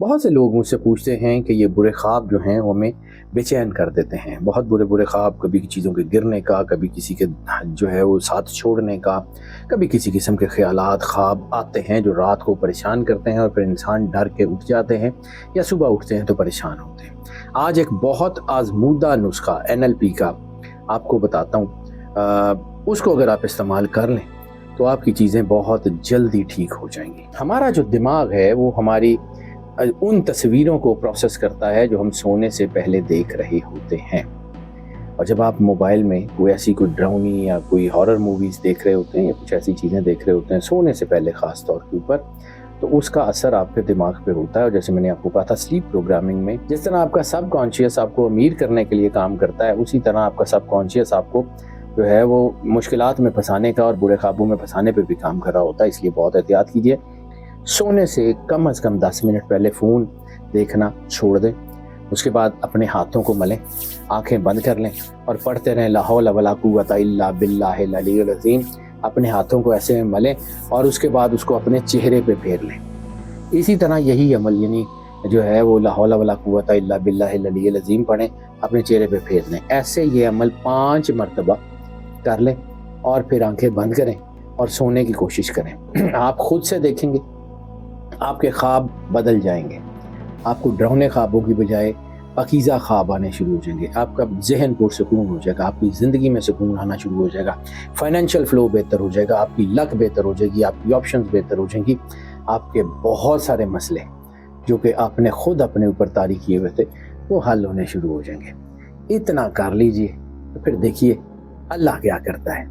بہت سے لوگ مجھ سے پوچھتے ہیں کہ یہ برے خواب جو ہیں وہ ہمیں بے چین کر دیتے ہیں. بہت برے برے خواب، کبھی چیزوں کے گرنے کا، کبھی کسی کے جو ہے وہ ساتھ چھوڑنے کا، کبھی کسی قسم کے خیالات خواب آتے ہیں جو رات کو پریشان کرتے ہیں اور پھر انسان ڈر کے اٹھ جاتے ہیں یا صبح اٹھتے ہیں تو پریشان ہوتے ہیں. آج ایک بہت آزمودہ نسخہ NLP کا آپ کو بتاتا ہوں. اس کو اگر آپ استعمال کر لیں تو آپ کی چیزیں بہت جلدی ٹھیک ہو جائیں گی. ہمارا جو دماغ ہے وہ ہماری ان تصویروں کو پروسیس کرتا ہے جو ہم سونے سے پہلے دیکھ رہے ہوتے ہیں. اور جب آپ موبائل میں کوئی ڈراؤنی یا کوئی ہارر موویز دیکھ رہے ہوتے ہیں یا کچھ ایسی چیزیں دیکھ رہے ہوتے ہیں سونے سے پہلے خاص طور کے اوپر، تو اس کا اثر آپ کے دماغ پہ ہوتا ہے. اور جیسے میں نے آپ کو کہا تھا سلیپ پروگرامنگ میں، جس طرح آپ کا سب کانشیس آپ کو امیر کرنے کے لیے کام کرتا ہے، اسی طرح آپ کا سب کانشیس آپ کو جو ہے وہ مشکلات میں پھنسانے کا اور برے خوابوں میں پھنسانے پہ بھی کام کر رہا ہوتا ہے. اس لیے بہت احتیاط کیجیے. سونے سے کم از کم 10 منٹ پہلے فون دیکھنا چھوڑ دیں. اس کے بعد اپنے ہاتھوں کو ملیں، آنکھیں بند کر لیں اور پڑھتے رہیں لا حول ولا قوت الا باللہ العلی العظیم. اپنے ہاتھوں کو ایسے ملیں اور اس کے بعد اس کو اپنے چہرے پہ پھیر لیں. اسی طرح یہی عمل یعنی جو ہے وہ لا حول ولا قوت الا باللہ العلی العظیم پڑھیں، اپنے چہرے پہ پھیر لیں. ایسے یہ عمل 5 مرتبہ کر لیں اور پھر آنکھیں بند کریں اور سونے کی کوشش کریں. آپ خود سے دیکھیں گے آپ کے خواب بدل جائیں گے. آپ کو ڈراؤنے خوابوں کی بجائے پاکیزہ خواب آنے شروع ہو جائیں گے. آپ کا ذہن پرسکون ہو جائے گا، آپ کی زندگی میں سکون آنا شروع ہو جائے گا، فائنینشیل فلو بہتر ہو جائے گا، آپ کی لک بہتر ہو جائے گی، آپ کی آپشنز بہتر ہو جائیں گی. آپ کے بہت سارے مسئلے جو کہ آپ نے خود اپنے اوپر طاری کیے ہوئے تھے وہ حل ہونے شروع ہو جائیں گے. اتنا کر لیجئے تو پھر دیکھیے اللہ کیا کرتا ہے.